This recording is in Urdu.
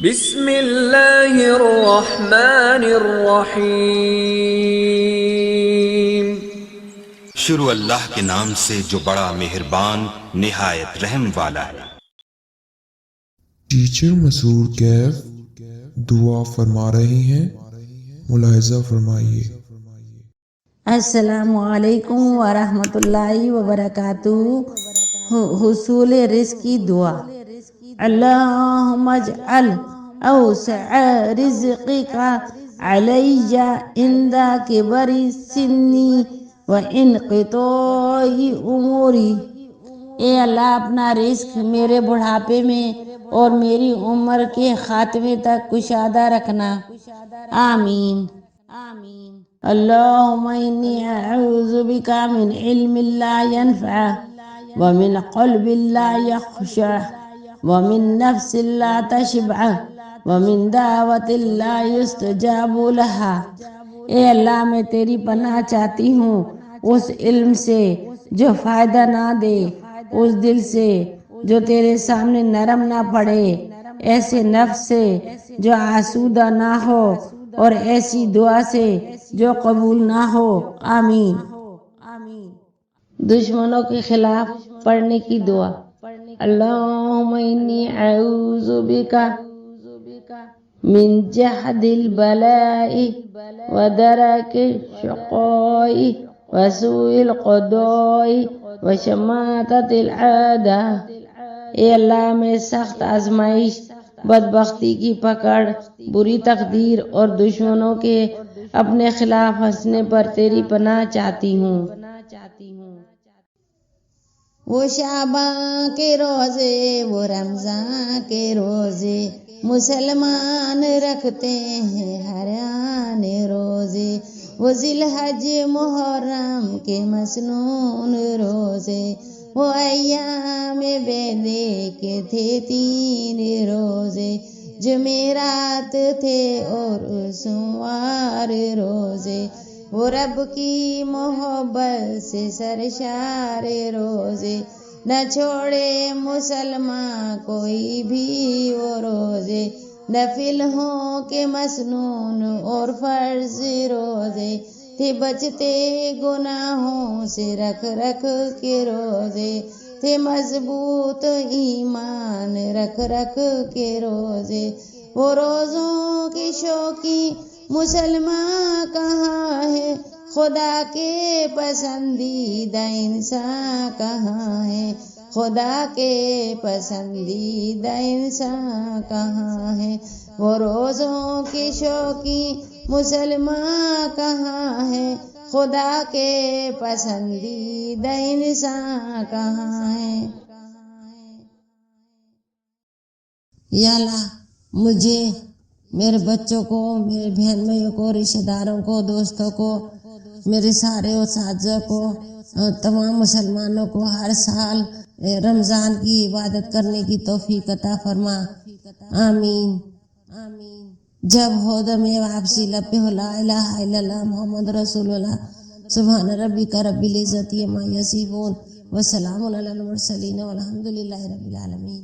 بسم اللہ الرحمن الرحیم۔ شروع اللہ کے نام سے جو بڑا مہربان نہایت رحم والا ہے۔ ٹیچر مسرور کیف دعا فرما رہے ہیں، ملاحظہ فرمائیے۔ السلام علیکم ورحمۃ اللہ وبرکاتہ۔ حصول رزق کی دعا۔ اللہم اجعل اوسع رزقک علی عند کبر سنی وانقطاع عمری۔ اے اللہ اپنا رزق میرے بڑھاپے میں اور میری عمر کے خاتمے تک کشادہ رکھنا، آمین۔ اللہم انی اعوذ بک من علم لا ینفع ومن قلب لا یخشع ومن نفس لا تشبع ومن دعوت لا یستجاب لها۔ اے اللہ میں تیری پناہ چاہتی ہوں اس علم سے جو فائدہ نہ دے، اس دل سے جو تیرے سامنے نرم نہ پڑے، ایسے نفس سے جو آسودہ نہ ہو، اور ایسی دعا سے جو قبول نہ ہو، آمین۔ دشمنوں کے خلاف پڑھنے کی دعا۔ اللہم انی اعوذ بک من جہد البلاء ودرک الشقاء وسوء القضاء وشماتۃ الاعداء۔ اے اللہ میں سخت آزمائش، بدبختی کی پکڑ، بری تقدیر اور دشمنوں کے اپنے خلاف ہنسنے پر تیری پناہ چاہتی ہوں۔ وہ شعباں کے روزے، وہ رمضان کے روزے، مسلمان رکھتے ہیں ہر آنے روزے۔ وہ ذی الحج محرم کے مسنون روزے، وہ ایام بیدے کے تھے 3 روزے، جمعرات تھے اور سوموار روزے۔ وہ رب کی محبت سے سرشار روزے، نہ چھوڑے مسلمان کوئی بھی وہ روزے۔ نفل ہوں کہ مسنون اور فرض روزے، تھے بچتے گناہوں سے رکھ رکھ کے روزے، تھے مضبوط ایمان رکھ رکھ کے روزے۔ وہ روزوں کی شوقی مسلمان کہاں ہے، خدا کے پسندیدہ انسان کہاں ہے، خدا کے پسندیدہ انسان کہاں ہے۔ وہ روزوں کی شوقی مسلمان کہاں ہے، خدا کے پسندیدہ انسان کہاں ہے۔ یا اللہ مجھے، میرے بچوں کو، میرے بہن بھائیوں کو، رشتہ داروں کو، دوستوں کو، میرے سارے اساتذہ کو، تمام مسلمانوں کو ہر سال رمضان کی عبادت کرنے کی توفیق عطا فرما، آمین۔ جب ہو دم واپسی لب پہ ہو لا الہ الا اللہ محمد رسول اللہ، سبحان ربک رب العزت عما یصفون وسلام علی المرسلین والحمد للہ رب العالمین۔